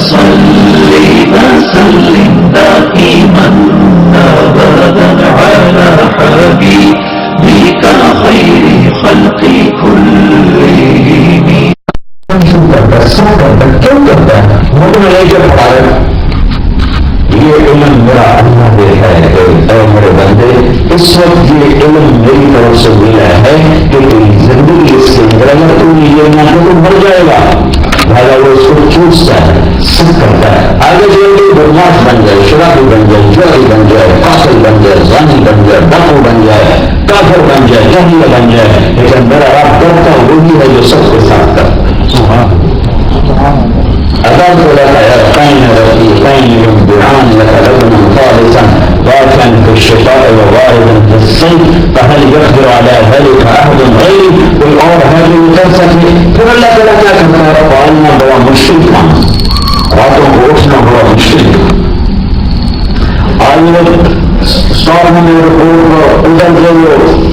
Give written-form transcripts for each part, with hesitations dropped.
صل وسلم دائما أبدا على حبيبك خير خلق كلهم. کیوں کرتا ہے مجھ میں نہیں جب پڑھا یہ علم میرا اللہ دے ہے اے میرے بندے. اس وقت یہ علم میری طرف سے ملا ہے کہ تیری زندگی اس کے اندر اگر تو یہ نہ تو مر جائے گا. بھائی وہ اس کو چوستا ہے سب کرتا ہے. آگے جو بدماش بن جائے, شرابی بن جائے, جواری بن جائے, قاتل بن جائے, زانی بن جائے, ڈاکو بن جائے, کافر بن جائے, جاہل بن جائے, لیکن میرا رب کرتا وہی ہے جو سب کے ساتھ کرتا. أذاب لك يرقين رفيقين ينبعان لك لبنا خالصا ضافا في الشتاء وواردا في الصيف فهل يقدر على ذلك أحد غيري؟ قل اور هذه ترسكي پھر اللہ تعالیٰ کیا کرتا ہے؟ پالنا بڑا مشکل کام, راتوں کو اٹھنا بڑا مشکل. آج لوگ اسٹاک میں ادھر سے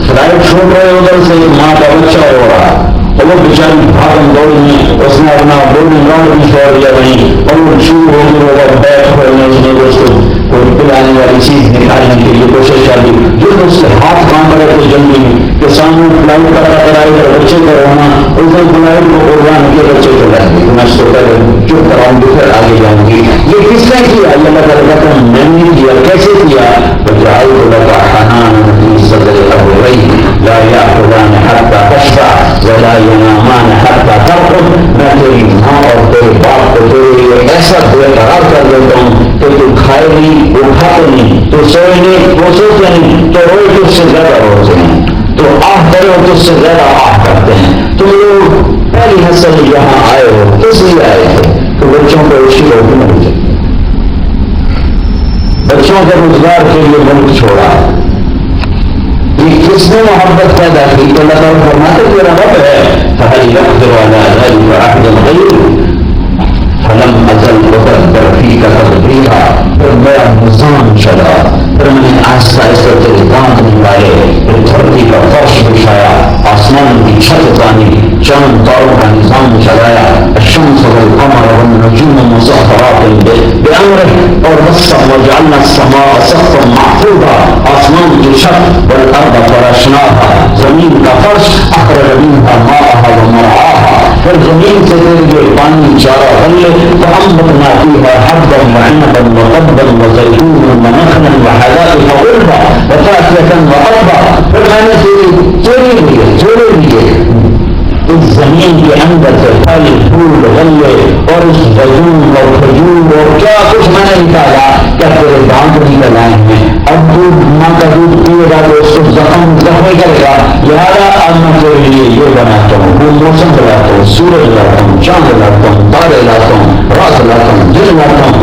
فلائٹ چھوڑ رہے, ادھر سے ماں کا بچہ ہو رہا, وہ بیچاری بھاگم دوڑ میں اس نے اپنا بولنگ گراؤنڈ بھی چھوڑ دیا وہیں, اور وہ شروع ہو گئی وہ بیٹھ ہونے اس نے اس کو کوئی پلانے والی چیز نکالنے کے لیے کوشش کر دی. جو اس کے ہاتھ کام کرے تو جلدی میں کہ سامنے فلائٹ کا کرائی کر بچے کا رونا, اس نے فلائٹ کو قربان کے بچے کو لائیں گے. میں سوچا چپ کراؤں گی پھر آگے جاؤں گی. یہ کس نے کیا؟ اللہ تعالیٰ کہتا ہے میں نے کیا. کیسے کیا؟ وجعلت لك حنانا في صدر أبويك لا يأكلان حتى تشبع ولا ينامان حتى ترقد. میں تیری ماں اور تیرے باپ کو تیرے لیے ایسا بے قرار کر دیتا ہوں کہ تو کھائے نہیں, اٹھاتے نہیں, تو سوئے نہیں, وہ سوتے نہیں, تو روئے تو اس سے زیادہ روتے ہیں, تو آہ کرے ہو تو اس سے زیادہ آہ کرتے ہیں. تو لوگ پہلی حسن یہاں آئے ہو کس لیے آئے تھے؟ تو بچوں کو اسی روک میں ملتے, بچوں کے روزگار کے لیے ملک چھوڑا. یہ کس نے محبت پیدا کی؟ تو اللہ تعالیٰ فرماتے تیرا رب ہے. فهل يقدر على ذلك أحد غيره فلم أزل أدبر فيك تدبيرا. پھر میرا نظام چلا, پھر میں نے آہستہ آہستہ تیرے دانت نکالے, پھر دھرتی کا فرش بچھایا, آسمان کی چھت تانی, چاند تاروں کا نظام چلایا. الشمس والقمر والنجوم مسخرات بأمره اور وجعلنا السماء سقفا محفوظا, آسمان کی چھت, والارض فرشناها زمین کا فرش, اخرج منها ماءها ومرعاها پھر زمین سے تیرے لیے پانی چارہ غلے, فأنبتنا فيها حبا وعنبا وقبا وزيتونا ونخلا وحدائق غلبا وفاكهة وأبا. پھر میں نے تیرے لیے اس زمین کے اندر سے پھل پھول غلے اور اس زیتون اور کھجور اور کیا کچھ میں نے نکالا. کیا تیرے دانت نکل آئے ہیں؟ اب دودھ ماں کا دودھ پیے گا تو اس کو زخم کرے گا. لہٰذا اب میں تیرے لیے یہ بناتا ہوں, وہ موسم لاتا ہوں, سورج لاتا ہوں, چاند لاتا ہوں, تارے لاتا ہوں, رات لاتا ہوں, دن لاتا ہوں.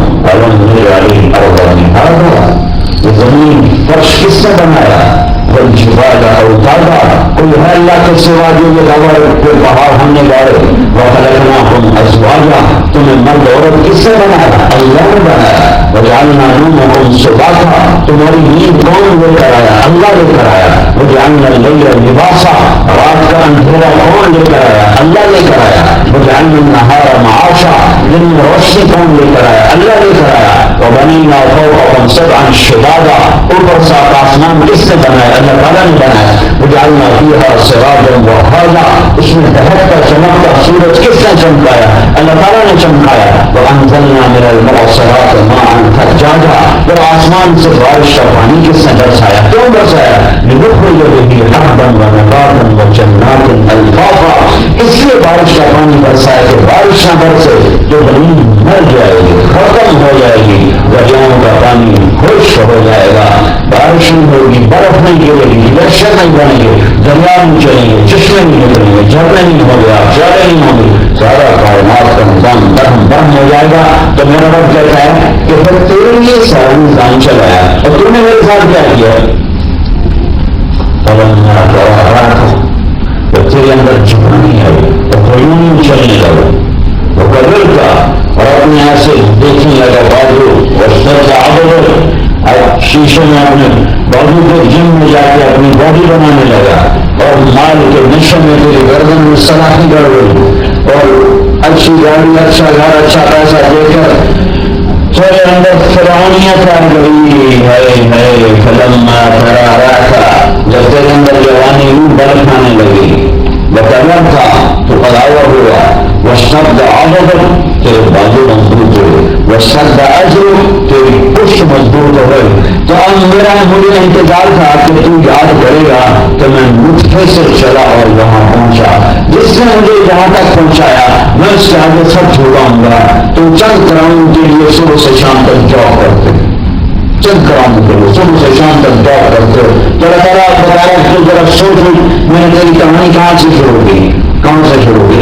یہ زمین فرش کس نے بنایا؟ والجبال اوتادا, کوئی ہے اللہ کے سوا جو یہ دعویٰ کے پہاڑ ہم نے گاڑے. وخلقناکم ازواجا, تمہیں مرد عورت کس نے بنایا؟ اللہ نے بنایا. وجعلنا نومکم سباتا, تمہاری نیند کون لے کر آیا؟ اللہ لے کر آیا. وجعلنا اللیل لباسا, رات کا اندھیرا کون لے کر آیا؟ اللہ لے کر آیا. وجعلنا النہار معاشا, دن میں روشنی کون لے کر آیا؟ اللہ لے کر آیا. وبنینا فوقکم سبعا شدادا, اوپر سات آسمان کس نے بنایا؟ اللہ تعالیٰ نے بنایا. وجعلنا فیہا سراجا وہاجا, اس میں دہکتا چمکتا سورج کس نے چمکایا؟ اللہ تعالیٰ نے چمکایا. وانزلنا من المعصرات ماء ثجاجا, اور آسمان سے بارش کا پانی کس نے برسایا؟ کیوں برسایا؟ لنخرج به حبا ونباتا وجنات الفافا, اس لیے بارش کا پانی برسایا کہ بارش نہ برسے تو زمین مر جائے گی, ختم ہو جائے گی, دریاؤں کا پانی خشک ہو جائے گا, بارش نہیں ہوگی, برف نہیں گرے گی, گلیشیر نہیں بنے گے, دریا نہیں چلیں گے, چشمے نہیں نکلیں گے, جھرنے نہیں ہوں گے, آبشاریں نہیں ہوں گے, سارا کائنات کا نظام برہم ہو جائے گا. تو میرا رب کہتا ہے کہ پھر تیرے لیے سارا نظام چلایا اور تم نے میرے ساتھ کیا کیا؟ تیرے اندر جھکانی ہے, اور قیوم چلنے لگا, وہ قبر کا, اور اپنے یہاں سے دیکھنے لگا بازو, اور سب عبد اب شیشے میں اپنے بازو کو جم میں جا کے اپنی باڈی بنانے لگا, اور مال کے نشے میں تیری گردن میں سلاخی کر گئی, اور اچھی گاڑی، اچھا گھر، اچھا پیسہ دے کر تیرے اندر فرعونیت آ گئی ہے فلما تراءى، جب تیرے اندر جوانی بل کھانے لگی، بکلر تھا تو قلاور ہوا، واشتد عضدک تیرے بازو مضبوط ہوئے، واشتد اجرک تیری پشت مضبوط ہوئے، تو اب میرا مجھے انتظار تھا کہ تو یاد کرے گا کہ میں نطفے سے چلا اور وہاں پہنچا، جس نے مجھے یہاں تک پہنچایا میں اس کے آگے سب چھوڑاؤں گا، تو چند کراؤں کے لیے صبح سے شام تک جاب کرتے، چند کراؤں کے لیے صبح سے شام تک جاب کرتے، تو اللہ تعالیٰ بتایا تو ذرا سوچ میں نے تیری کہانی کہاں سے شروع کی، کہاں سے شروع کی؟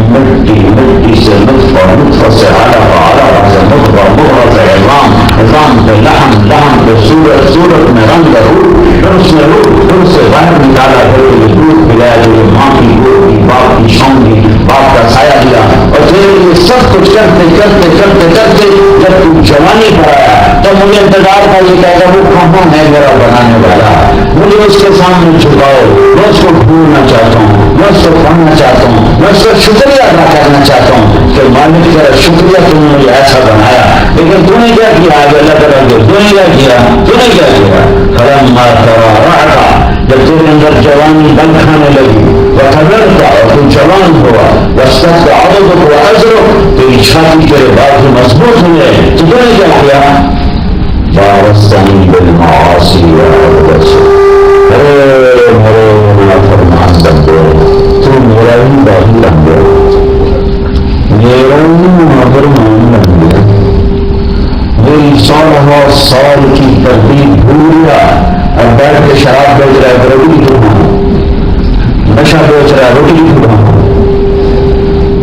مٹی سے نطفہ، نطفہ سے علقہ سے مضغہ، مضغہ سے عظام، عظام پہ لحم، لحم پہ صورت، صورت میں رنگ روح، پھر اس میں روح، پھر سے باہر نکالا، پھر یہ دودھ پلایا جو ماں کی گود کی، باپ کی چھاؤں کی، باپ کا سایہ دیا، اور پھر یہ سب کچھ کرتے کرتے کرتے کرتے جب تو جوانی پر آیا تو مجھے انتظار تھا یہ کہہ رہا وہ کہاں ہے میرا بنانے والا، مجھے اس کے سامنے جھکاؤ، میں اس کو ڈھونڈنا چاہتا ہوں، میں اس کو پڑھنا چاہتا ہوں، میں اس کا شکریہ ادا کرنا چاہتا ہوں کہ مالک تیرا شکریہ تم نے مجھے ایسا بنایا، لیکن تو نے کیا کیا؟ آگے اللہ تعالیٰ تو نے کیا کیا؟ تو نے کیا کیا؟ فلما تراءى، جب تیرے اندر جوانی بل کھانے لگی، وکبرت اور تو جوان ہوا، واشتد عضدک واجرک تیری چھاتی تیرے بازو مضبوط ہوئے، تو نے کیا کیا؟ وارثنی بالمعاصی نافرمان بن گئے، تو میرا ہی باغی بن گیا، میرا ہی نافرمان بن گیا، میری 100 سال کی تربیت بھول گیا، اور بیٹھ کے شراب بیچ رہا ہے روٹی کھانا، نشہ بیچ رہا ہے روٹی کھانا،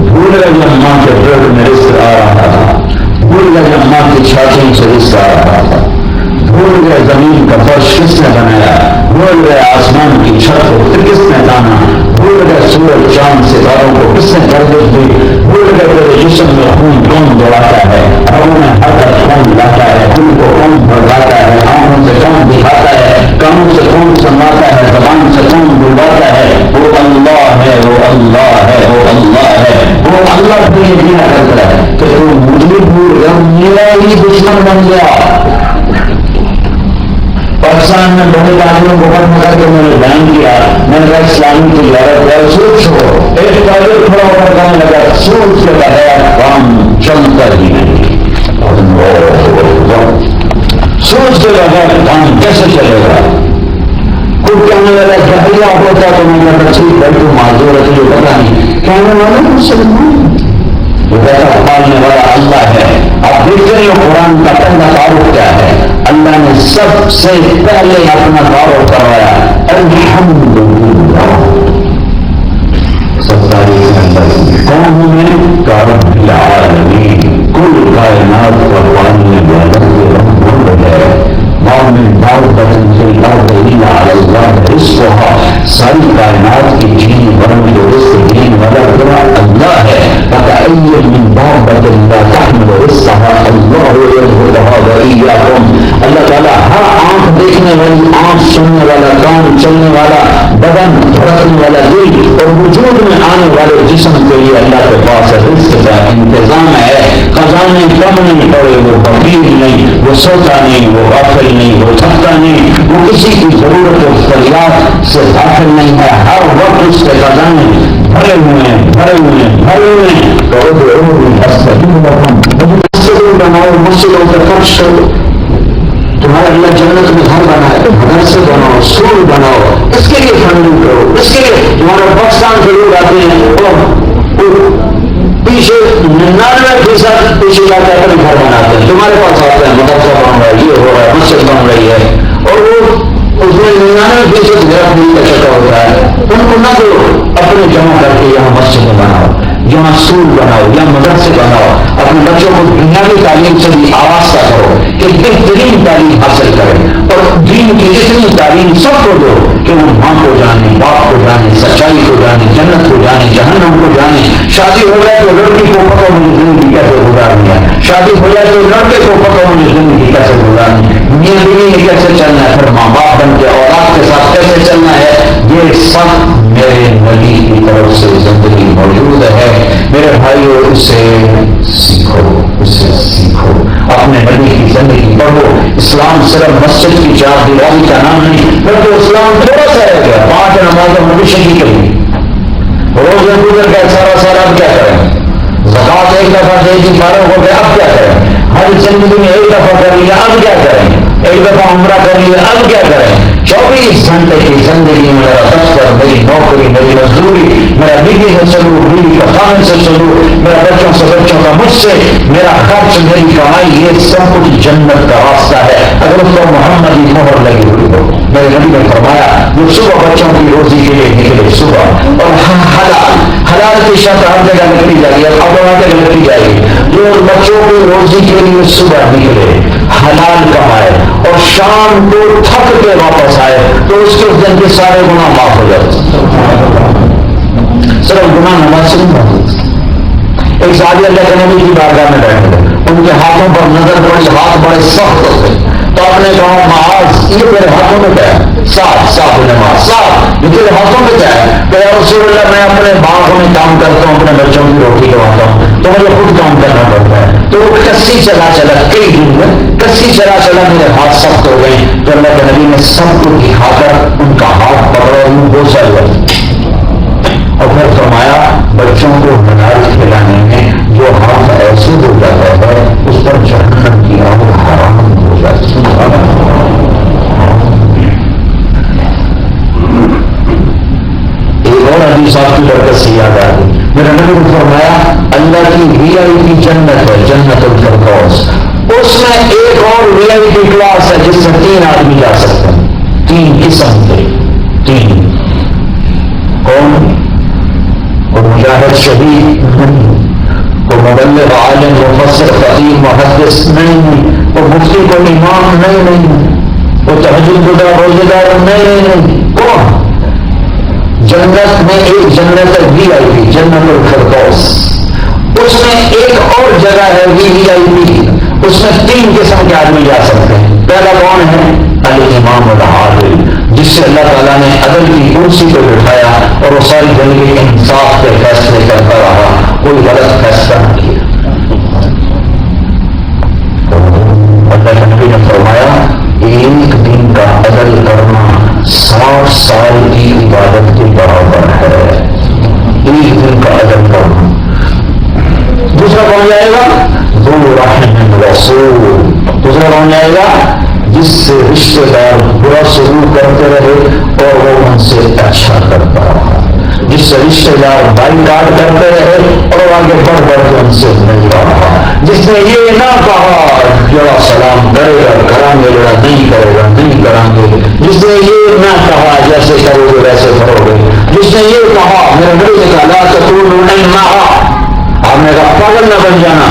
بھول گیا جب ماں کے پیٹ میں رزق آ رہا تھا، بھول گیا جب ماں کی چھاتیوں سے رزق آ رہا تھا، بھول گیا زمین کا فرش کس نے بنایا، بھول گیا آسمان کی چھت کو پھر کس نے تانا، بھول گیا سورج چاند ستاروں کو کس نے گردش دی، بھول گیا تیرے جسم میں خون کون دوڑاتا ہے، ہروں میں حرکت کون لاتا ہے، دل کو کون بھرلاتا ہے، آنکھوں سے کون دکھاتا ہے، کانوں سے کون سنواتا ہے، زبان سے کون بلواتا ہے، وہ اللہ ہے، وہ اللہ ہے، وہ اللہ ہے، وہ اللہ بھی یہ دیا کرتا ہے کہ تو مجھے بھول گیا، میرا ہی دشمن بن گیا۔ پاکستان میں بڑے آدمیوں کو ختم کر کے میں نے بیان کیا، میں نے کہا اسلامی تجارت ہے، سود چھوڑو، ایک ٹوائلٹ کھڑا ہو کر کہنے لگا سود کے بغیر کام چلتا ہی نہیں، سود کے بغیر کام کیسے چلے گا؟ کوئی کہنے لگا جہریہ ہوتا تو میں نے کہا ٹھیک ہے تو معذور ہے تجھے پتا نہیں، کہنے والا مسلمان وہ کہتا پالنے والا اللہ ہے۔ آپ دیکھتے ہیں قرآن کا پہلا تعارف کیا ہے؟ اللہ نے سب سے پہلے اپنا تعارف کروایا الحمدللہ، سب تاریخ اللہ کون ہوں میں؟ رب العالمین، کل کائنات کا پالنے والا رب ہے، من دابة في الأرض إلا على الله رزقها، ساری کائنات کی جین ورن جو رزق دین والا اللہ ہے، فكأي من دابة لا تحمل رزقها الله يرزقها وإياكم، اللہ تعالیٰ ہر آنکھ دیکھنے والی آنکھ، سننے والا کان، چلنے والا بدن، دھڑکنے والا دل اور وجود میں آنے والے جسم کے لیے اللہ کے پاس رزق کا انتظام ہے، خزانے کم نہیں پڑے، وہ فقیر نہیں، وہ سوتا نہیں، وہ غافل نہیں، وہ تھکتا نہیں، وہ کسی کی ضرورت و فریاد سے داخل نہیں ہے، ہر وقت اس کے خزانے بھرے ہوئے ہیں، بھرے ہوئے ہیں، بھرے ہوئے ہیں، تو بناؤ، مسجدوں کا فرش کرو، تمہارے اللہ جنت میں گھر بنائے تو مدرسے بناؤ، اسکول بناؤ، اس کے لیے فنڈنگ کرو، اس کے لیے تمہارے پاکستان کے لوگ آتے ہیں پیچھے 99% پیچھے جا کے اپنے گھر بناتے ہیں، تمہارے پاس آتے ہیں مدرسہ بن رہا ہے، یہ ہو رہا ہے، مسجد بن رہی ہے، اور وہ اس میں 99% غیرت نہیں کا چکا ہوتا ہے، ان کو نہ دو، اپنے جمع کر کے یہاں مسجد بناؤ، یہاں اسکول بناؤ، یہاں مدرسے بناؤ، اپنے بچوں کو دنیاوی تعلیم سے بھی آراستہ کرو کہ بہترین تعلیم حاصل کریں، اور دین کی اتنی تعلیم سب کو دو کہ وہ ماں کو جانے، باپ کو جانے، سچائی کو جانے، جنت کو جانے، جہنم کو جانے۔ شادی ہو جائے تو لڑکی کو پتہ مجھے زندگی کیسے گزارنی ہے، شادی ہو جائے تو لڑکے کو پتہ مجھے زندگی کیسے گزارنی ہے، میاں بیوی میں کیسے چلنا ہے، پھر ماں باپ بن کے اولاد کے ساتھ کیسے چلنا ہے، یہ سب میرے نبی کی طرف سے زندگی موجود ہے. میرے بھائیو اسے سیکھو، اسے سیکھو، اپنے نبی کی زندگی پڑھو. اسلام صرف مسجد کی چار دیواری کا نام نہیں بلکہ اسلام تھوڑا سا رہ گیا. 5 نمازیں ہمیشہ کی کری، روزے گزر گئے سارا سارا، اب کیا کریں؟ زکات ایک دفعہ دے دی، فارغ ہو گئے، اب کیا کریں؟ ہر زندگی میں ایک دفعہ کر لیا، اب کیا کریں؟ ایک دفعہ عمرہ کر لیا، اب کیا کریں؟ 24 گھنٹے کی زندگی میں میرا دفتر، میری نوکری، میری مزدوری، میرا بیوی سے سلوک، بیوی کا خاوند سے سلوک، میرا بچوں سے، بچوں کا مجھ سے، میرا خرچ، میری کمائی، یہ سب کچھ جنت کا راستہ ہے اگر اس کو محمدی مہر لگی ہوئی ہو. میرے نبی نے فرمایا جو صبح بچوں کی روزی کے لیے نکلے صبح، اور حلال کی شرط ہر جگہ نکلی جائے گی، اب ہر جگہ نکلی جائے گی. جو بچوں کی روزی کے لیے صبح نکلے، حلال کمائے اور شام کو تھک کے واپس آئے تو اس کے دن کے سارے گناہ معاف ہو جاتے. صرف گناہ نماز سے نہیں معاف. ایک صحابی اللہ کے نبی کی بارگاہ میں بیٹھے تھے، ان کے ہاتھوں پر نظر پڑی، ہاتھ بڑے سخت ہوتے، تو آپ نے کہا معاذ یہ میرے ہاتھوں میں کیا ہے؟ صاف نماز، صاف یہ تیرے ہاتھوں میں کیا ہے؟ کہ یا رسول اللہ میں اپنے باغ میں کام کرتا ہوں، اپنے بچوں کی روٹی کماتا ہوں تو مجھے خود کام کرنا پڑتا ہے. تو وہ کسی چلا کئی دن میں کسی چلا میرے ہاتھ سخت ہو گئے. تو اللہ کے نبی نے سب کو دکھا کر ان کا ہاتھ پکڑا، ان کو بوسہ ہوا اور پھر فرمایا بچوں کو حلال کھلانے میں جو ہاتھ ایسے ہو جاتا ہے اس پر جہنم کی آگ حرام ہو جاتی ہے. ایک اور حدیث آپ کی برکت سے یاد آ گئی. میرے نبی نے فرمایا اللہ کی وی آئی پی جنت ہے، جنت الفردوس، اس میں ایک اور وی آئی پی کلاس ہے جس سے 3 آدمی جا سکتے ہیں. 3 قسم کے، 3 کون؟ وہ مجاہد شہید نہیں، وہ مبلغ عالم مفسر فقیہ محدث نہیں، وہ مفتی کو امام نہیں، وہ تہجد گزار روزے دار نہیں. کون؟ جنت میں ایک جنت ہے وی آئی پی، جنت الفردوس. اس میں ایک اور جگہ ہے وی آئی پی، اس میں 3 قسم کے آدمی جا سکتے ہیں. پہلا کون ہے؟ الامام العادل، جس سے اللہ تعالیٰ نے عدل کی کرسی کو بٹھایا اور وہ ساری زندگی انصاف کے فیصلے کرتا رہا، کوئی غلط فیصلہ نہ کیا. اللہ کے نبی نے فرمایا ایک دن کا عدل کرنا 60 سال کی عبادت کے برابر ہے. ایک دن کا عدل کرنا. دوسرا کون جائے گا؟ ذو رحم رسول. دوسرا کون جائے گا؟ جس سے رشتے دار برا سلوک کرتے رہے اور وہ ان سے اچھا کرتا رہا، جس سے رشتے دار بائی کاٹ کرتے رہے اور آگے بڑھ کے ان سے ملتا رہا، جس نے یہ نہ کہا جڑا سلام کرے گا کریں گے، جڑا نہیں کرے گا نہیں کریں گے، جس نے یہ نہ کہا جیسے کرو گے ویسے کرو گے، جس نے یہ کہا میرے نبی نے کہا لا تقولوا انما، آپ نے کہا پاگل نہ بن جانا.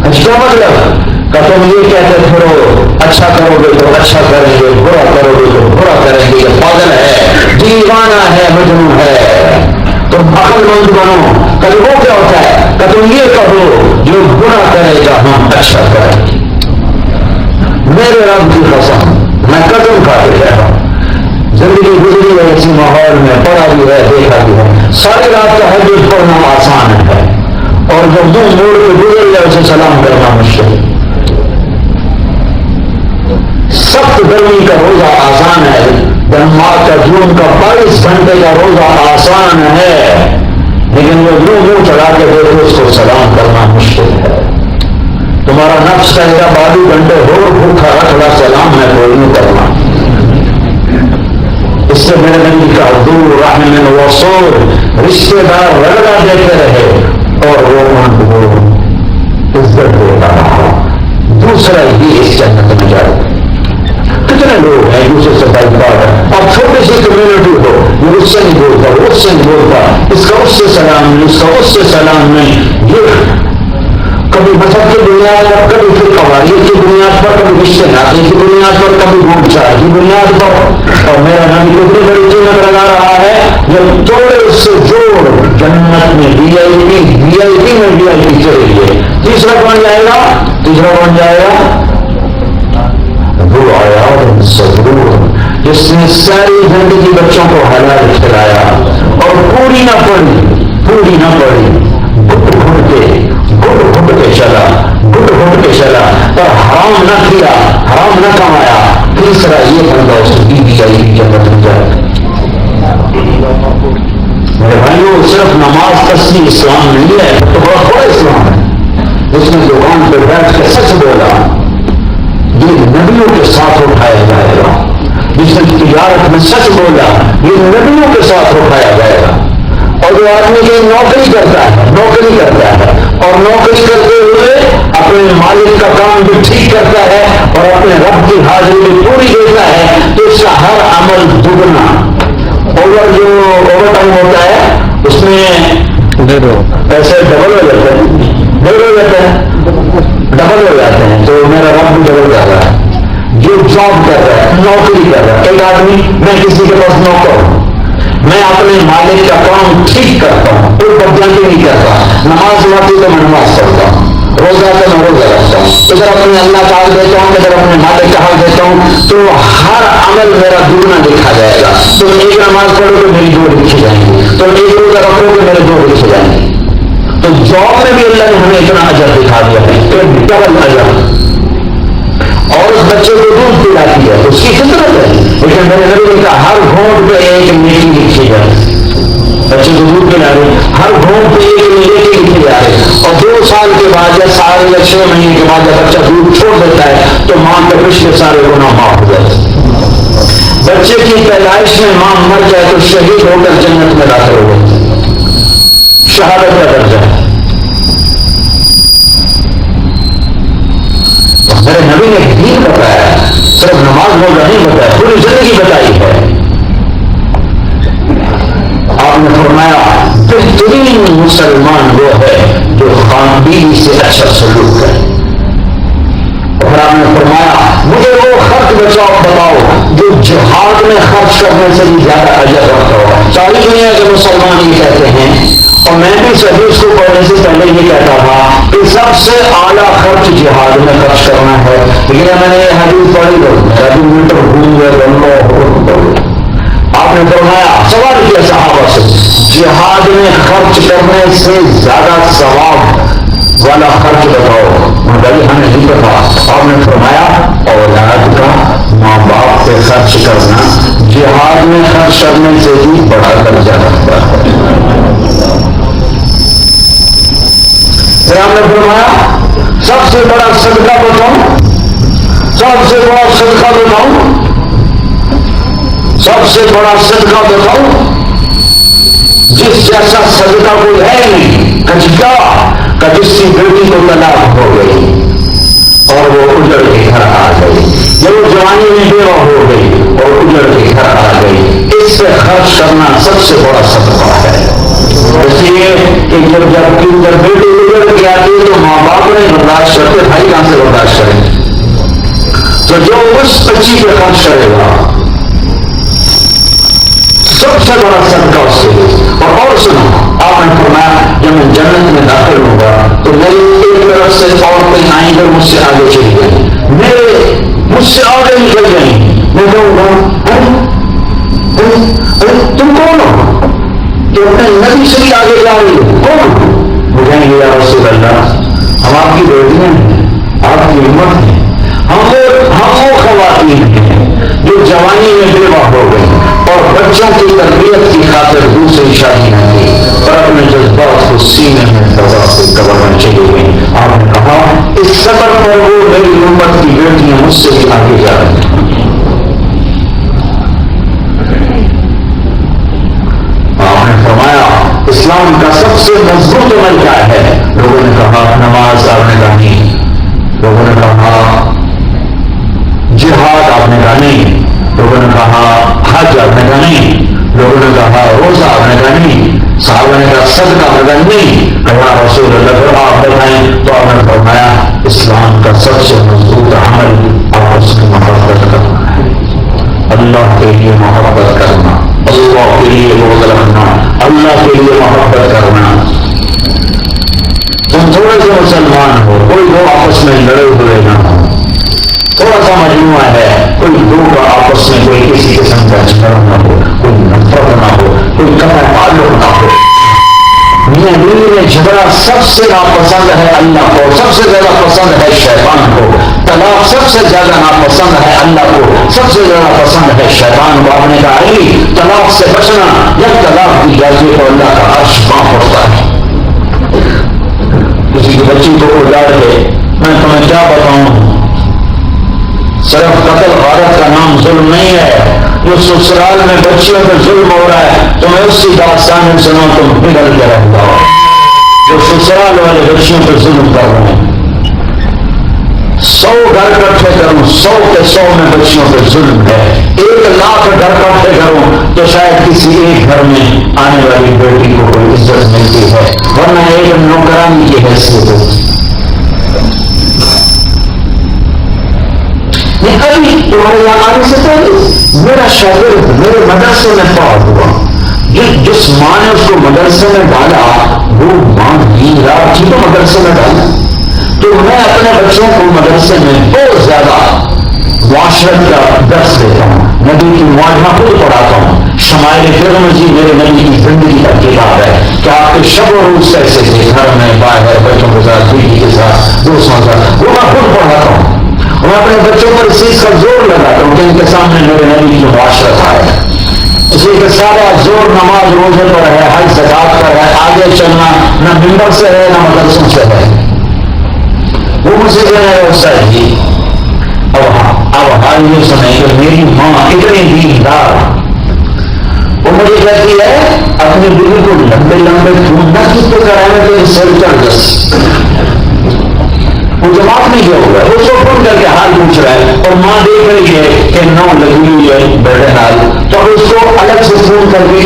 اس کا مطلب کہ تم یہ کہتے پھرو اچھا کرو گے تو اچھا کریں گے، برا کرو گے تو برا کریں گے. یہ پاگل ہے، دیوانہ ہے، مجنون ہے. تم عقل مند بنو. کبھی وہ کیا ہوتا ہے کہ تم یہ کہو جو برا کرے گا ہم اچھا کریں گے. میرے رب کی قسم میں قدم کھا کے کہہ رہا ہوں، زندگی گزری ہے اسی ماحول میں، پڑھا بھی ہے دیکھا بھی ہے. ساری رات تہجد پڑھنا آسان ہے اور جب منہ موڑ کے گزر جائے اسے سلام کرنا مشکل. سخت گرمی کا روزہ آسان ہے، دنمارک کا جون کا 22 گھنٹے کا روزہ آسان ہے، لیکن جو منہ چڑھا کے دیکھو اس کو سلام کرنا مشکل ہے. تمہارا نفس کہے گا 22 گھنٹے ہو بھوکا رکھنا، سلام میں کوئی نہیں کرنا. اس سے میرے نبی کا ذو رحم رسول، رشتے دار رگڑا دیتے رہے اور وہ ان کو عزت دیتا رہا. دوسرا یہ اس جنت میں جائے. کتنے لوگ ہیں دوسرے سے بائیکاٹ ہے، اور چھوٹی سی کمیونٹی ہو یہ اس سے نہیں بولتا، وہ اس سے نہیں بولتا، اس کا اس سے سلام نہیں، اس کا اس سے سلام نہیں. یہ کبھی مذہب کی بنیاد پر، کبھی پھر قواریت کی بنیاد پر، کبھی رشتے ناطے کی بنیاد پر، کبھی گھوم چائے کی بنیاد پر. اور میرا نبی اتنی بڑی قیمت لگا رہا ہے جب توڑے اس سے جوڑ جنت میں وی آئی پی میں وی آئی پی چلے گئے. تیسرا کون جائے گا؟ تیسرا کون جائے گا؟ وہ آیا صبور، جس نے ساری زندگی بچوں کو حلال کھلایا اور پوری نہ پڑی گھٹ گھٹ کے چلا اور حرام نہ کیا، حرام نہ کمایا. تیسرا یہ بندہ اس کی بیوی آئی جنت میں جائے. میرے بھائیوں صرف نماز تسلیم اسلام نہیں ہے، تو بہت بڑا اسلام ہے. جس نے دکان پہ بیٹھ کے سچ بولا یہ نبیوں کے ساتھ اٹھایا جائے گا. جس نے تجارت میں سچ بولا یہ نبیوں کے ساتھ اٹھایا جائے گا. اور جو آدمی کی نوکری کرتا ہے اور نوکری کرتے ہوئے اپنے مالک کا کام بھی ٹھیک کرتا ہے اور اپنے رب کی حاضری بھی پوری دیتا ہے تو اس کا ہر عمل دگنا. جو اوور ٹائم ہوتا ہے اس میں پیسے ڈبل ہو جاتے ہیں تو میرا رب بھی ڈبل کر رہا ہے. جو جاب کر رہا ہے، نوکری کر رہا ہے، ایک آدمی میں کسی کے پاس نوکر ہوں، میں اپنے مالک کا کام ٹھیک کرتا ہوں، کوئی بدجانتی نہیں کرتا. نماز پڑھتی تو میں نماز پڑھتا ہوں، روزہ تو میں روزہ رکھتا ہوں، ادھر اپنے اللہ کا حق دیتا ہوں، ادھر اپنے مالک کا حق دیتا ہوں. تو ہر عمل میرا دگنا دیکھا جائے گا. تم ایک نماز پڑھو تو میری 2 لکھی جائیں گی، تم ایک روزہ رکھو تو میرے 2 لکھی جائیں گی. تو جاب میں بھی اللہ نے ہمیں اتنا اجر دکھا دیا ہے کہ ڈبل اجر. اور اس بچے کو دودھ پلاتی ہے تو اس کی فطرت ہے، لیکن میرے نبی نے کہا ہر گھونٹ پہ ایک نیکی لکھی جائے. بچے کو دودھ پلا رہے ہر گھونٹ پہ ایک نیکی لکھی جا رہی. اور 2 سال کے بعد یا سال یا 6 مہینے کے بعد جب بچہ دودھ چھوڑ دیتا ہے تو ماں کے پچھلے سارے گناہ معاف ہو جاتے ہیں. بچے کی پیدائش میں ماں مر جائے تو شہید ہو کر جنت میں داخل ہو گئے، شہادت کا درجہ ہے. میرے نبی نے دین بتایا، صرف نماز روزہ نہیں بتایا، پوری زندگی بتائی ہے. آپ نے فرمایا بہترین مسلمان وہ ہے جو خان بیوی سے اچھا سلوک کرے. اور آپ نے فرمایا مجھے وہ خرچ بتاؤ جو جہاد میں خرچ کرنے سے بھی زیادہ اجر رکھتا ہو. ساری دنیا کے مسلمان یہ کہتے ہیں، اور میں بھی اس حدیث کو پڑھنے سے پہلے یہ کہتا تھا کہ سب سے اعلیٰ خرچ جہاد میں خرچ کرنا ہے. لیکن میں نے یہ حدیث پڑھی تو میرا بھی میٹر گھوم گیا. آپ نے فرمایا، سوال کیا صحابہ سے، جہاد میں خرچ کرنے سے زیادہ ثواب والا خرچ بتاؤ. مگر ہمیں نہیں پتا. آپ نے فرمایا اولاد کا ماں باپ سے خرچ کرنا جہاد میں خرچ کرنے سے بھی بڑا درجہ رکھتا ہے. پھر ہم نے فرمایا سب سے بڑا صدقہ بتاؤں، سب سے بڑا صدقہ بتاؤں جس جیسا صدقہ کوئی ہے نہیں. جس کی بیٹی کو طلاق ہو گئی اور وہ اجڑ کے گھر آ گئی، جب وہ جوانی میں بیوہ ہو گئی اور اجڑ کے گھر آ گئی، اس سے خرچ کرنا سب سے بڑا صدقہ ہے. اس لیے کہ جب بیٹی اجڑ کے آتی ہے تو ماں باپ نہیں برداشت کرتے، بھائی کہاں سے برداشت کریں. تو جو اس بچی پہ خرچ کرے گا سب سے بڑا صدقہ اس کے لیے. اور سنو، آپ نے فرمایا جب میں جنت میں داخل ہوں گا تو میری ایک طرف سے عورتیں آئیں گے مجھ سے آگے چلی گئی، مجھ سے آگے نکل گئی. میں کہوں گا تم کون ہو کہ اپنے نبی سے بھی آگے جا رہی ہو؟ کون؟ وہ کہیں گے یا رسول اللہ ہم آپ کی بیٹیاں ہیں، آپ کی امت ہیں، ہم وہ خواتین ہیں جو جوانی میں بیوہ ہو گئی اور بچوں کی تربیت کی خاطر دوسری شادی نہ کی اور اپنے جذبات کو سینے میں دبا سے کبرنا چلی گئی. آپ نے کہا اس سفر پر وہ میری امت کی بیٹیاں مجھ سے بھی آگے جا رہی ہیں. آپ نے فرمایا اسلام کا سب سے مضبوط عمل کیا ہے؟ لوگوں نے کہا نماز. آپ نے کہا نہیں. لوگوں نے کہا جہاد. آپ نے کہا نہیں. لوگوں نے کہا حج. آپ نے کہا نہیں. لوگوں نے کہا روزہ. آپ نے کہا نہیں. صحابہ نے کہا صدقہ. آپ نے کہا نہیں. کہا رسول اللہ پھر آپ بتائیں. تو آپ نے فرمایا اسلام کا سب سے مضبوط عمل آپس میں محبت کرنا ہے. اللہ کے لیے محبت کرنا، اللہ کے لیے بغض رکھنا، اللہ کے لیے محبت کرنا. تم تھوڑے سے مسلمان ہو، کوئی دو آپس میں لڑے ہوئے نہ ہو. تھوڑا سا مجموعہ ہے، کوئی دو کا آپس میں کوئی کسی قسم کا جھگڑا نہ ہو، کوئی نفرت محبت نہ ہو، کوئی قطع تعلق نہ ہو. میاں بیوی میں جھگڑا سب سے ناپسند ہے اللہ کو، سب سے زیادہ پسند ہے شیطان کو. طلاق سب سے زیادہ ناپسند ہے اللہ کو، سب سے زیادہ پسند ہے شیطان کو. آپ نے کہا علی طلاق سے بچنا، جب طلاق دی جاتی ہے تو اللہ کا عرش کہاں پڑتا ہے. کسی کی بچی کو اجاڑ کے میں تمہیں کیا بتاؤں، صرف قتل غارت کا نام ظلم نہیں ہے. جو سسرال میں بچیوں پہ ظلم ہو رہا ہے تمہیں اس کی داستان سنو، تم بگڑ کے رہ جاؤ. جو سسرال والے بچیوں پہ ظلم کر رہے ہیں، 100 گھر اکٹھے کروں 100 کے 100 میں بچیوں پہ ظلم ہے. 1,00,000 گھر اکٹھے کروں تو شاید کسی ایک گھر میں آنے والی بیٹی کو کوئی عزت ملتی ہے، ورنہ ایک نوکرانی کی حیثیت ہوتی. ابھی تمہارے یہاں آنے سے پہلے میرا شاگرد میرے مدرسے میں پڑھا ہوا، جس ماں نے اس کو مدرسے میں ڈالا وہ ماں دین رات تھی تو مدرسے میں ڈالا. تو میں اپنے بچوں کو مدرسے میں بہت زیادہ معاشرت کا درس دیتا ہوں، نبی کی معاشرہ خود پڑھاتا ہوں. شمائل ترمذی میرے نبی کی زندگی کا کتاب ہے کہ آپ کے شب و روز کیسے تھے، گھر میں باہر بچوں کے ساتھ بیوی کے ساتھ دوستوں کے ساتھ، وہ میں خود پڑھاتا ہوں. میں اپنے بچوں پر اس چیز کا زور لگاتا ہوں کہ ان کے سامنے میرے نبی کی معاشرت ہے. اس لیے کہ سارا زور نماز روزے پر ہے، حج زکات پر ہے، آگے چلنا نہ ممبر سے ہے نہ مدرسوں سے ہے. وہ مجھے کہنا ہے استاد جی اب حال یہ سنیں کہ میری ماں اتنی دیندار، وہ مجھے کہتی ہے اپنی بیوی کو لمبے لمبے خون نہ کیتے کرانے کے سر چڑھ جس. وہ جماعت نہیں کیا ہوگا، وہ سو فون کر کے حال پوچھ رہا ہے اور ماں دیکھ رہی ہے کہ 9 لگی ہوئی ہے بیٹھے حال، تو اس کو الگ سے فون کر کے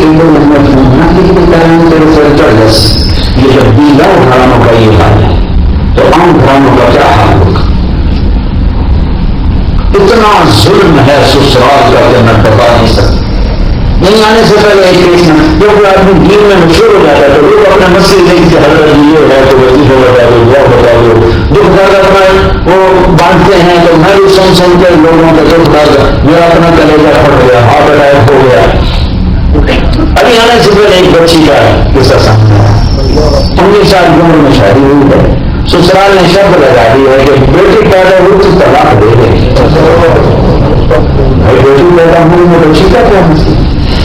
چڑھ جس. یہ جب دیگر گھرانوں کا یہ حال ہے تو عام گھرانوں کا کیا حال ہوگا. اتنا ظلم ہے سسرال کا کہ میں بتا نہیں سکتا. نہیں آنے سے پہلے ایک کیس میں جب کوئی آدمی دین میں مشہور ہو جاتا ہے تو لوگ اپنے مسئلے نہیں کہ حضرت یہ ہے تو وظیفہ بتا دو، دعا بتا دو، دکھ درد اپنا وہ باندھتے ہیں تو میں بھی سن کے لوگوں کا دکھ درد میرا اپنا کلیجہ پھٹ گیا، ہارٹ اٹیک ہو گیا. ابھی آنے سے پہلے ایک بچی کا قصہ سامنے آیا. 19 سال کی عمر میں شادی ہوئی ہے، سسرال نے شرط لگا دی ہے کہ بیٹی پیدا ہوئی تو طلاق دے دیں. بیٹی پیدا ہوئی میں بچی کا کیا مسئلہ.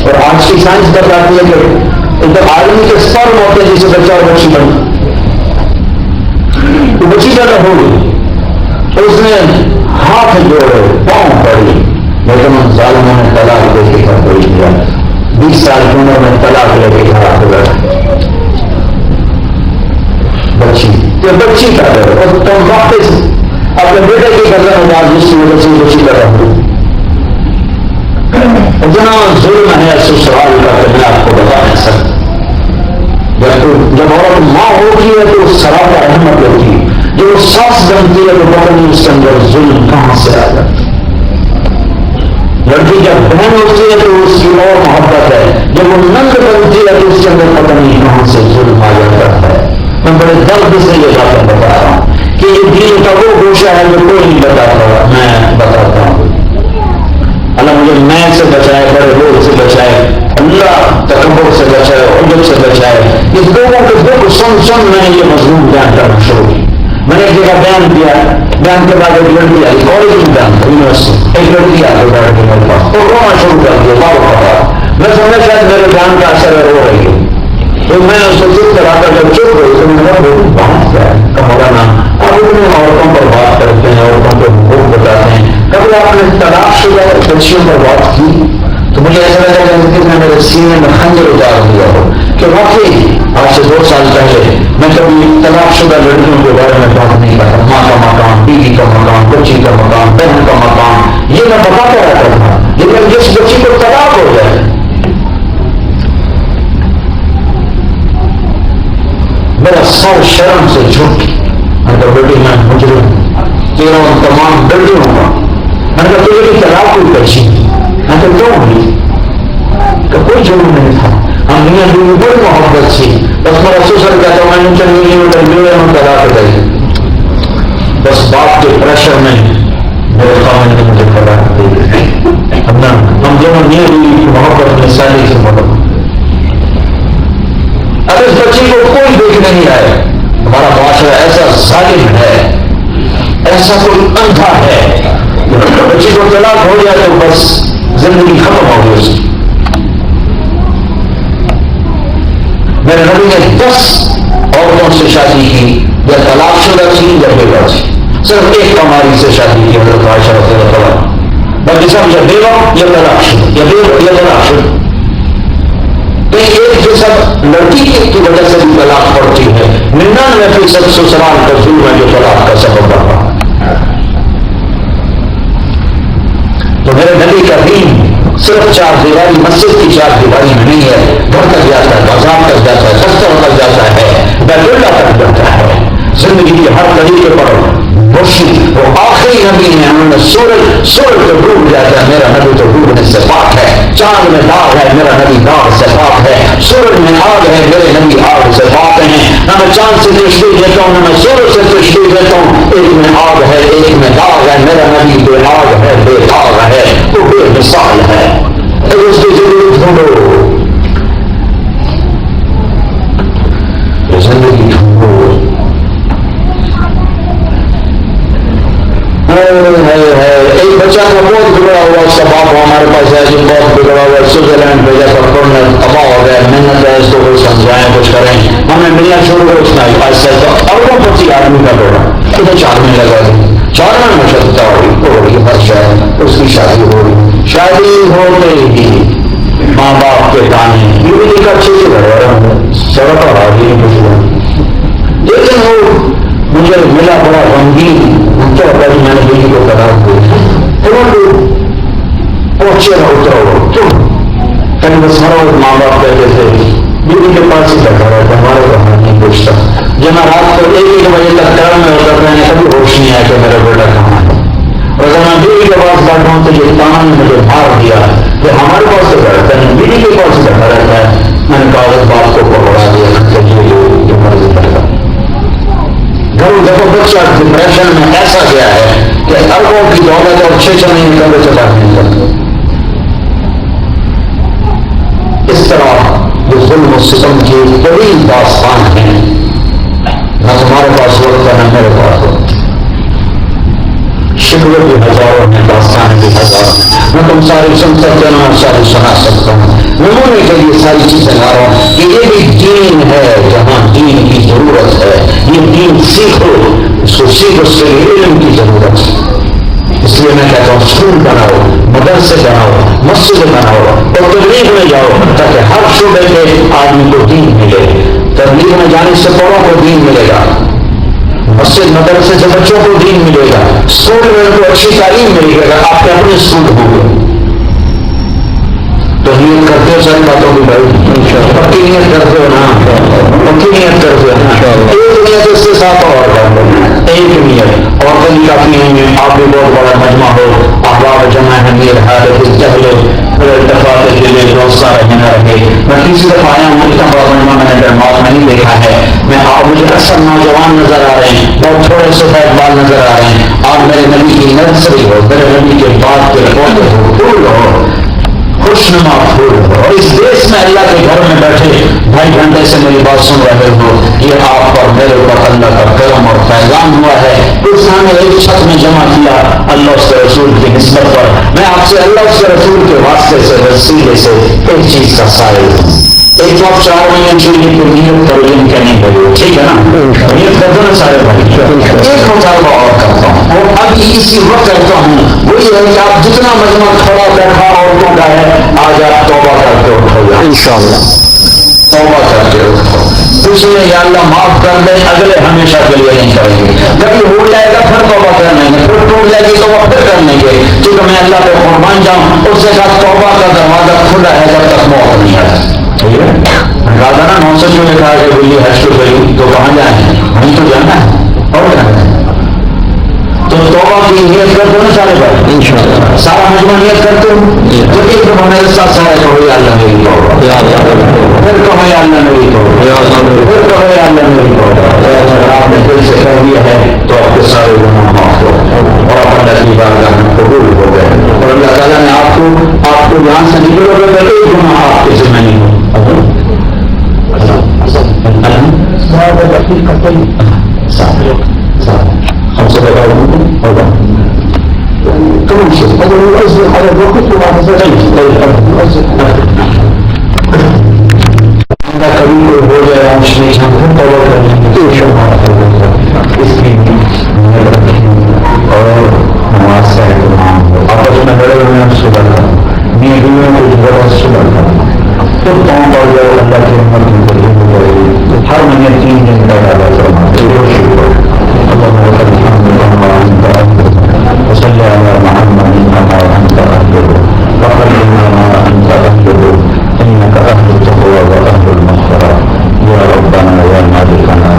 اور آج کی سائنس بتاتی ہے کہ ایک آدمی کے سپرم ہوتے ہیں جسے بچہ اور بچی بن تو بچی پیدا ہو گئی تو اس نے ہاتھ جوڑے پاؤں پڑی، لیکن ان ظالموں نے طلاق دے کے گھر بھیج دیا. 20 سال کی عمر میں طلاق لے کے گھر ہو گیا. بچی پیدا ہو اور تم واپس اپنے بیٹے کی قدر انداز جس کی وجہ سے بچی پیدا ہوئی. اتنا ظلم ہے سسرال کا کہ میں آپ کو بتا نہیں سکتا. جب عورت ماں ہوتی ہے تو سراپا احمد ہوتی ہے، جب وہ ساس بنتی ہے تو پتہ نہیں اس کے اندر ظلم کہاں سے آ جاتا. لڑکی جب بہن ہوتی ہے تو اس کی اور محبت ہے، جب وہ نند بنتی ہے تو اس کے اندر پتہ نہیں کہاں سے ظلم آ جاتا ہے. میں بڑے درد سے یہ باتیں بتا رہا ہوں کہ یہ دین کا وہ گوشہ ہے جو کوئی نہیں بتاتا، میں بتاتا ہوں. اللہ مجھے میں سے بچائے، بڑے بوجھ سے بچائے، اللہ تکبر سے بچائے، عجب سے بچائے. اس لوگوں کے دکھ سن میں نے یہ مضمون بیان کرنا شروع کی. میں نے ایک جگہ بیان کیا، بیان کے بعد ایک لڑکی آئی کالج میں بیان یونیورسٹی، ایک لڑکی آ کے بیٹھ کے میرے پاس تو رونا شروع کر دیا. میں سمجھا شاید میرے بیان کا اثر ہو رہی ہے تو میں اس کو چپ کرا کر جب چپ ہوئی تو میں نے بات کیا ہے مولانا آپ اتنے عورتوں پر بات کرتے ہیں، عورتوں کے حقوق بتاتے ہیں، کبھی آپ نے طلاق شدہ بچیوں پر بات کی؟ تو مجھے ایسا لگا کہ میں میرے سینے میں خنجر اتار دیا ہو کہ واقعی آج سے 2 سال پہلے میں کبھی طلاق شدہ لڑکیوں کے بارے میں بات نہیں کرتا. ماں کا مقام، بیوی کا مقام، بچی کا مقام، بہن کا مقام یہ میں بتاتا رہتا تھا. لیکن جس بچی کو طلاق ہو جائے میرا سر شرم سے جھک، میں تو بیٹی میں مجرم ہوں، تیرا ان تمام لڑکیوں کا میں نے کہا تجھے کی طلاق کوئی کچی میں تو کیوں ہوئی کہ کوئی جرم نہیں تھا. ہم میاں بیوی بڑی محبت تھی، بس میرا سسر کہتا میں نے چلی میں طلاق دے. بس باپ کے پریشر میں میرے خامن نے مجھے فراہم دی. ہم دونوں یہ ہوئی محبت میں سالی سے محبت. اب اس بچی کو کوئی دیکھنے نہیں آئے. ہمارا معاشرہ ایسا ظالم ہے, ایسا کوئی اندھا ہے, بچی کو طلاق ہو جائے تو بس زندگی ختم ہو گئی اس کی. میرے نبی نے 10 عورتوں سے شادی کی, یا طلاق شدہ تھی یا بیوہ تھی. صرف ایک کماری سے شادی کی حضرت عائشہ رضی اللہ عنہا. باقی سب یا بیوہ یا طلاق شدہ, یا بیوہ یا طلاق شدہ. تو ایک جو سب لڑکی کی وجہ سے بھی طلاق پڑتی ہے, 99% سسرال کا ظلم ہے جو طلاق کا سبب بن رہا. تو میرے نبی کا دین صرف 4 دیواری, مسجد کی 4 دیواری میں نہیں ہے. گھر تک جاتا ہے, بازار تک جاتا ہے, دفتر تک جاتا ہے, بیت اللہ تک جاتا ہے. زندگی کے ہر طریقے پر روشنی. وہ آخری نبی ہیں, انہوں نے سورج تو ڈوب جاتا ہے, میرا نبی تو ڈوبنے سے پاک ہے. چاند میں داغ ہے, میرا نبی داغ سے پاک ہے. سورج میں آگ ہے, میرے نبی آگ سے پاک ہیں. نہ میں چاند سے تشبیہ دیتا ہوں, نہ میں سورج سے تشبیہ دیتا ہوں. ایک میں آگ ہے, ایک میں داغ ہے. میرا نبی بے آگ ہے, بے داغ ہے, وہ بے مثال ہے. اس کی ضرورت ڈھونڈو, زندگی ڈھونڈو. ایک بچہ کا بہت بگڑا ہوا, اس کا باپ ہمارے پاس ہے جو بہت بگڑا ہوا, سوئٹزرلینڈ بھیجا کر پڑھنے تباہ ہو گیا. محنت ہے, اس کو کچھ سمجھائیں, کچھ کریں. ہمیں ملنا شروع ہو, اس نے ایسا اربوں پچی آدمی کا دوڑا, ادھر 4 مہینے لگا دی. 4 مہینے میں شدتا ہو رہی ہر شاید اس کی شادی ہو رہی. شادی ہوتے ہی ماں باپ کے تانے, یہ بھی دیکھا اچھے سے گھر سڑک اور آگے نہیں پوچھ. لیکن وہ مجھے ملا بڑا غمگین, کیا ہوتا ہے میں نے بیٹی کو طلاق دی. پہنچے نہ اترو تم کہیں بس مرو. ماں باپ کہتے تھے بیوی کے پاس ہی بیٹھا رہتا, ہمارے کو ہمیں نہیں پوچھتا. جب میں رات کو 1 بجے تک گھر میں ہوتا, میں نے کبھی ہوش نہیں آیا کہ میرا بیٹا کہاں ہے. اور اگر میں بیوی کے پاس بیٹھا ہوں تو یہ تانا نے مجھے مار دیا کہ ہمارے پاس تو بیٹھتا نہیں, بیوی کے پاس بیٹھا رہتا ہے. میں نے کاغذ باپ کو پکڑا دیا کہ یہ مرضی کرتا. گھروں دیکھو بچہ ڈپریشن میں ایسا گیا ہے کہ اربوں کی دولت اور 6 مہینے کا بچہ باہر نہیں کرتا. اس طرح یہ ظلم و ستم کی طویل داستان ہے. نہ تمہارے پاس وقت ہے, نہ میرے پاس وقت. شکوے بھی ہزاروں ہیں, داستان بھی ہزاروں. میں تم ساری سن سکتے ہوں, ساری سنا سکتا ہوں. نمونے کے لیے ساری چیزیں لا رہا ہوں کہ یہ بھی دین ہے جہاں دین کی ضرورت ہے. یہ دین سیکھو, اس کو سیکھو, اس کے لیے علم کی ضرورت ہے. اس لیے میں کہتا ہوں اسکول بناؤ, مدرسے بناؤ, مسجد بناؤ اور تبلیغ میں جاؤ تاکہ ہر شعبے کے آدمی کو دین ملے. تبلیغ میں جانے سے بڑوں کو دین ملے گا, مسجد مدرسے سے بچوں کو دین ملے گا, اسکول میں ان کو اچھی تعلیم ملے گا. آپ کے اپنے اسکول ہوں گے تو نیت کرتے ہو ساری باتوں کی بھائی, پکی نیت کرتے ہو نا, پکی نیت کرتے ہو نا. ایک نیت اس کے ساتھ اور ایک نیت اور کہیں کافی ہیں. آپ بھی بہت بڑا مجمع ہو, احباب جمع ہے میر حالت جہل دفعات دلے روزہ رہے نہ رہے. میں تیسری دفعہ آیا ہوں, اتنا بڑا مجمع میں نے ڈرماغ میں نہیں دیکھا ہے. میں آپ مجھے اکثر نوجوان نظر آ رہے ہیں, بہت تھوڑے سے بال نظر آ رہے ہیں. آپ میرے نبی کی نرسری ہو, میرے نبی کے بعد کے پودے ہو, پھول ہو, خوشنما پھول ہو. اور اس دیش میں اللہ کے گھر میں بیٹھے 2.5 گھنٹے سے میری بات سن رہے ہو. یہ آپ پر میرے اوپر اللہ کا کرم اور پیغام ہوا ہے. اس نے ایک چھت میں جمع کیا اللہ اس کے رسول کی نسبت پر. میں آپ سے اللہ اس کے رسول کے واسطے سے وسیلے سے ایک چیز کا سائل ہوں. ایک تو آپ 4 مہینے چیزیں کو نیت کرو, ان کے نہیں کرو, ٹھیک ہے نا, نیت کر دو نا سارے بھائی. ایک مطالبہ اور کرتا ہوں, اور ابھی اسی وقت کرتا ہوں, وہی ہے کہ آپ جتنا مجمع کھڑا بیٹھا عورتوں کا ہے, آج آپ توبہ کر کے اٹھو, انشاءاللہ توبہ کر کے اٹھو. پوچھیں یا اللہ معاف کر دیں, اگلے ہمیشہ کے لیے نہیں کریں گے. جب ہو جائے گا پھر توبہ کر لیں گے, پھر ٹوٹ جائے گی توبہ پھر کر لیں گے. کیونکہ میں اللہ پہ قربان جاؤں, اس کے ساتھ توبہ کا دروازہ کھلا ہے جب تک موت نہیں آئے. کہا تھا نا 900 میں کہا کہ بلی حج کو گئی تو کہاں جائیں, ہم تو جانا ہے اور جانا ہے. تو توبہ کی نیت کرتے ہو سارے بھائی, انشاءاللہ سارا مجمع نیت کرتے ہو. جب ایک دفعہ میرے ساتھ سارے کہو یا اللہ میری توبہ, پھر کہو یا اللہ میری توبہ, پھر کہو یا اللہ میری توبہ. اگر آپ نے دل سے کر دیا ہے تو آپ کے سارے گناہ معاف ہو اور آپ اللہ کی بارگاہ هذا كل شيء هذا يؤثر على الوقت وعلى کبھی کوئی ہو جائے اس میں اس کی اور نماز کا اہتمام ہو آپس میں بڑے ہوئے ہیں صبح کا بیوی میں کچھ بڑا صبح کا تو کام پڑ جائے اللہ کی عمر کی ترجیح ہو جائے گی ہر مہینے 3 دن کا ڈالا فرماتے وصلی علی محمد کما انت اهله وقدمنا ما انت اهله انك اهل التقوى واهل المغفرة يا ربنا يا مالكنا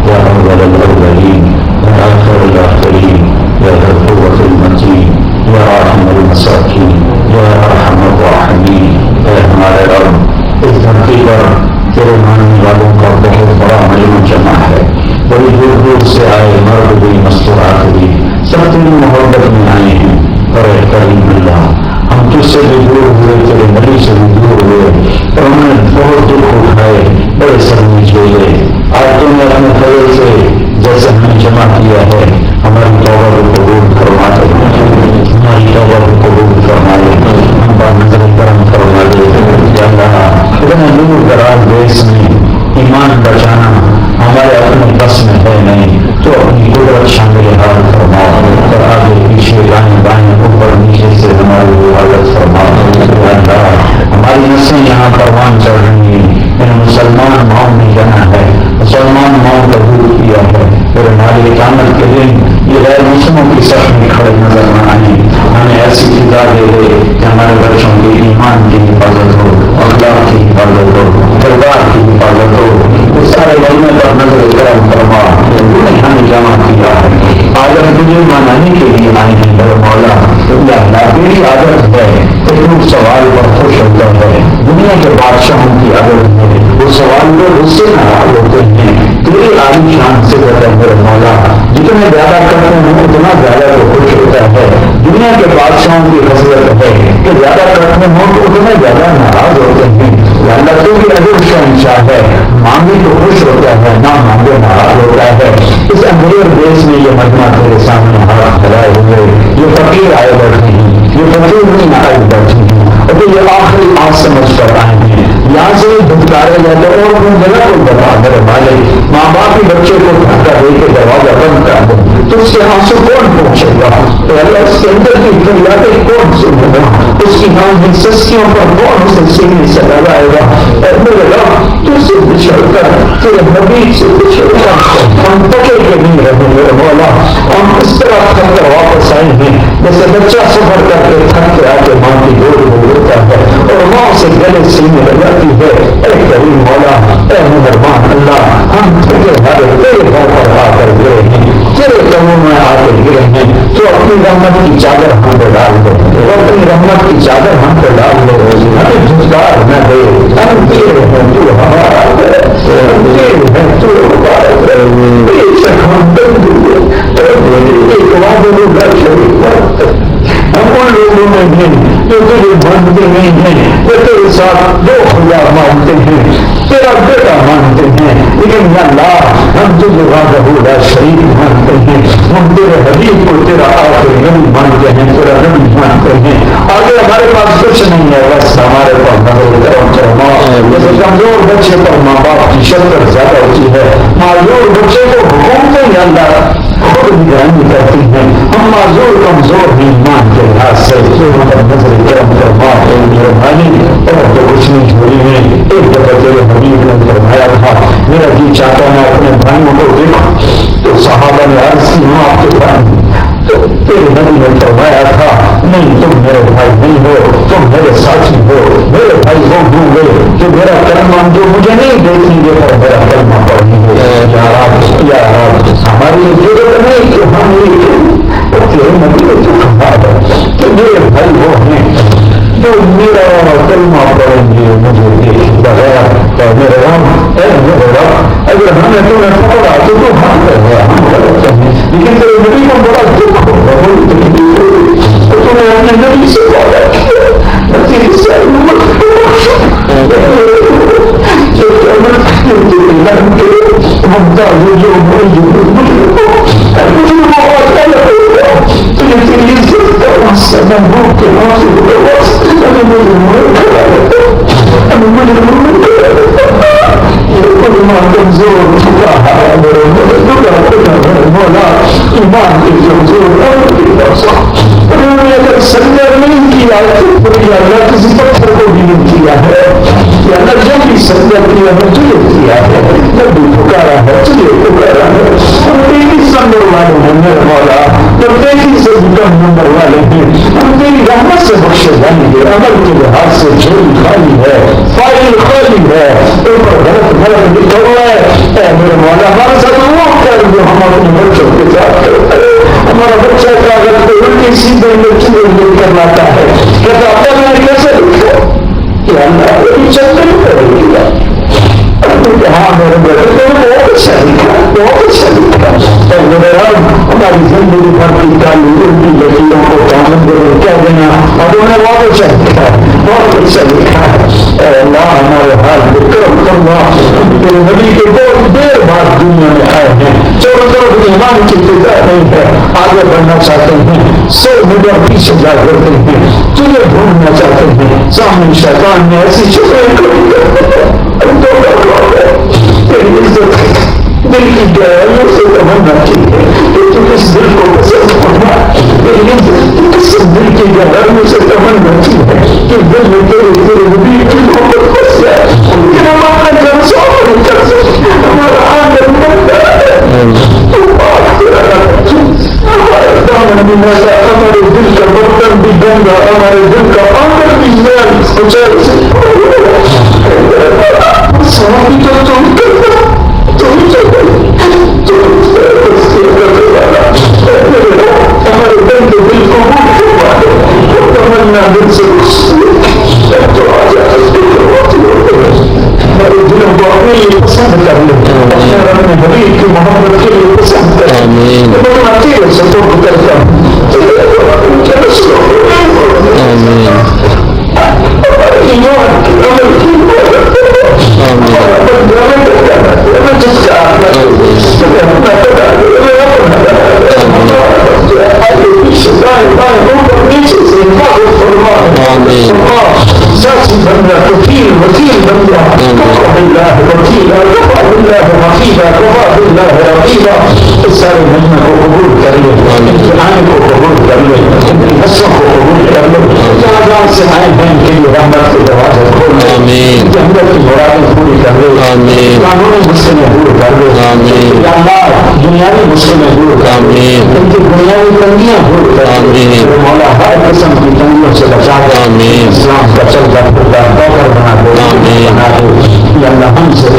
يا اول الاولين يا اخر الاخرين يا ذا القوة المتين يا ارحم المساكين يا ارحم الراحمين اے ہمارے رب اس دھرتی پر تیرے ماننے والوں کا بہت بڑا مجمع جمع ہے بڑی دور دور سے آئے مرد بھی مستورات بھی سب تیری محبت میں آئے ہیں اور اے کریم اللہ ہم تجھ سے بھی دور ہوئے تیرے نبی سے بھی دور ہوئے اور ہم نے بہت دکھ اٹھائے بڑے سرمی چھوڑے آج تم نے اپنے فضل سے جیسے ہمیں جمع کیا ہے ہماری توبہ کو قبول فرما دے ہماری توبہ کو قبول فرما دے ہم پر نظر کرم فرما دے یا اللہ اتنا دور دراز دیش میں ایمان بچانا ہمارے اپنے بس میں ہے نہیں تو اپنی قدرت شامل حال فرماؤ اور آگے پیچھے دائیں بائیں اوپر نیچے سے ہماری حالت فرماؤ اللہ ہماری نسلیں یہاں پروان چڑھ رہی ہیں انہیں مسلمان ماؤں میں جانا ہے مسلمان ماؤں کا دور کیا ہے پھر ہماری قیامت کے دن یہ غیر مسلموں کی صف میں کھڑے نظر نہ آئیں ہمیں ایسی فضا دے دے کہ ہمارے بچوں کے ایمان کی حفاظت ہو اخلاق کی حفاظت ہو کردار کی حفاظت ہو اس سارے علمے پر نظر کرم فرما انہیں ہمیں جمع کیا ہے آج ہم تجھے منانے کے لیے آئے ہیں میرے مولا اللہ تیری عادت ہے ایک سوال پر خوش ہوتا ہے دنیا کے بادشاہوں کی عادت ہے وہ سوال کو غصے ناراض ہوتے ہیں تیری عالی شان سے کہتا ہے میرے مولا جتنے زیادہ کرتے ہیں اتنا زیادہ تو خوش ہوتا ہے دنیا کے بادشاہوں کی حسرت ہے کہ زیادہ کرتے ہوں تو اتنے زیادہ ناراض ہوتے ہیں اللہ تو بھی عجب شہنشاہ ہے مانگے تو خوش ہوتا ہے نہ مانگے ناراض ہوتا ہے اس انگریز دیش میں یہ مجمع تیرے سامنے ہاتھ پھیلائے ہوئے یہ فقیر آئے بیٹھے ہیں یہ فقیر نہیں آئے بیٹھے ہیں اور یہ آخری آج سمجھ کر آئے ہیں یہاں سے دھتکارے جاتے اور اپنی جگہ کو بتا میرے والے ماں باپ کے بچے کو دھکا دے کے دروازہ بند کر دیں تو اس کے آنسو کون پہنچے گا اللہ اس کے اندر کی فریادیں کون سنے گا اس کی نام کی سستیوں پر کون اسے سینے سے لگائے گا میرے رب تو سے بچھڑ کر تیرے حبیب سے بچھڑ کر ہم پکے کے نہیں رہے میرے مولا ہم اس طرح تھک کر واپس آئے ہیں جیسے بچہ سفر کر کے تھک کے آ کے ماں کی گود میں ہوتا ہے اور ماں سے گلے سینے لگاتی ہے اے کریم مولا اے مہربان اللہ ہم تھکے ہارے تیرے گھر پر آ کر گرے ہیں تیرے قدموں میں آ کر گرے ہیں تو اپنی رحمت کی چادر ہم پہ ڈال دو اور اپنی رحمت کی چادر ہم پہ ڈال دو ہمیں جھٹکار نہ دے ہم تیرے ہیں تو ہمارا ہے تیرے ہیں تو مبارک ہے بے شک ہم بند ہوئے ایک وعدے میں گھر شریف ہم ان لوگوں میں ہیں جو تجھے مانتے نہیں ہیں وہ تیرے ساتھ 2000 مانتے ہیں تیرا بیٹا مانتے ہیں لیکن یا اللہ ہم تجھے وحدہ شریک مانتے ہیں ہم تیرے حبیب کو تیرا آخری نبی مانتے ہیں تیرا نبی مانتے ہیں آگے ہمارے پاس کچھ نہیں ہے بس ہمارے پاس نظر کرم فرما جیسے کمزور بچے پر ماں باپ کی شفقت زیادہ ہوتی ہے معذور بچے کو حکومتیں یا اللہ خود نگرانی کرتی ہیں ہم معذور کمزور ہیں ایمان کے لحاظ سے پر نظر کرم فرما مہربانی اور تو کچھ نہیں چھوڑی ہے ایک دفعہ تیرے حبیب نے فرمایا تھا میرا جی چاہتا میں اپنے بھائیوں کو دیکھوں تو صحابہ نے عرض کی ہوں آپ کے بھائی تو تیرے نبی نے فرمایا تھا نہیں تم میرے بھائی نہیں ہو تم میرے ساتھی ہو میرے بھائی وہ ہوں گے جو میرا کلمہ جو مجھے نہیں دیکھیں گے پر میرا کلمہ پڑھیں گے یا رب ہماری ضرورت نہیں کہ ہم یہ تیرے نبی نے جو کہا ہے کہ میرے بھائی وہ ہیں جو میرا کلمہ پڑھیں گے مجھے دیکھ بغیر اور میرے رب اے میرے رب اگر ہمیں تمہیں پکڑا تو تو ہم کر رہے ہم کرتے ہیں لیکن تیرے نبی کو بڑا دکھ ہوگا بڑی تکلیف ہوگی تو تمہیں اپنے نبی سے وعدہ کیا تیری ساری عمر جو قیامت کے اعلان کے ممتاز جو مجھے محبوب کے نام سے کمزور چکا ہے مولا ایمان کے کمزور انہوں نے اگر سجدہ نہیں کیا تو پوری اللہ کسی پتھر کو بھی نہیں کیا ہے کہ اللہ جب بھی سجدہ کیا ہے تجھے کیا ہے جب بھی پکارا ہے تجھے پکارا ہے ہم تیری نمبر والے ہیں میرے مولا جب تیری سے بھی کم نمبر والے ہیں ہم تیری رحمت سے بخشے جائیں گے عمل کے لحاظ سے جھولی خالی ہے فائل خالی ہے اوپر غلط غلط لکھا ہوا ہے اے میرے مولا ہمارے ساتھ وہ کر جو ہم اپنے بچوں کے ساتھ کرتے ہیں ہمارا بچہ کاغذ پہ الٹی سیدھے میں چلے لے کر لاتا ہے کہتا اب میں کیسے لکھا کہ اللہ کوئی چلنے پڑے گا ہاں میرے بیٹے بہت اچھا لکھا بہت اچھا لکھا اور میرے رب ہماری زندگی بھر کی تعلیم کی لکیوں کو کامل کہہ دینا اور انہیں بہت اچھا لکھا بہت اچھا لکھا اے اللہ ہمارے ہاتھ میں کرم کرنا تیرے نبی کے بہت دیر بعد دنیا میں آئے ہیں چوروں طرف ایمان کی فضا نہیں ہے آگے بڑھنا چاہتے ہیں 100 میٹر پیچھے جا کرتے ہیں تجھے ڈھونڈنا چاہتے ہیں سامنے شیطان نے ایسی چھپائی کری تیری عزت دل کی گہرائیوں سے تمنا کی ہے کہ تو اس دل کو پسند کرنا لیکن اس دل کی گہرائیوں سے تمنا کی ہے کہ دل میں تیرے نبی کی محبت بس جائے لیکن ہمارا جب سوال نہیں کر سکتے ہمارا آنگن بنتا ہے ہمارے دل کا برتن بھی گندا ہمارے دل کا آنگن بھی میل سوچا سوال تو تم کرنا ہمارے دل کے دل کو تمنا دل سے ہمارے دلوں کو اپنے لیے پسند کر لیں اپنے حبیب کی محبت کے لیے پسند کر لیں میں تیرے سے توقع کرتا ہوں وکیل بن گیا سارے مہینہ کو قبول کر لے آنے کو قبول کر لے حصوں کو قبول کر لے جہاں جہاں سے آئے بہن کے لیے رحمت کے دروازے کھول لے جنگل کی مرادیں پوری کر لے قانونی مشکلیں دور کر لے یا اللہ دنیاوی مشکلیں دور کر لے ان کی دنیاوی تنگیاں دور کر لے مولا ہر قسم کی تنگیوں سے بچا لے اسلام کا چلتا پھرتا بہتر بنا دے یا اللہ ہم سے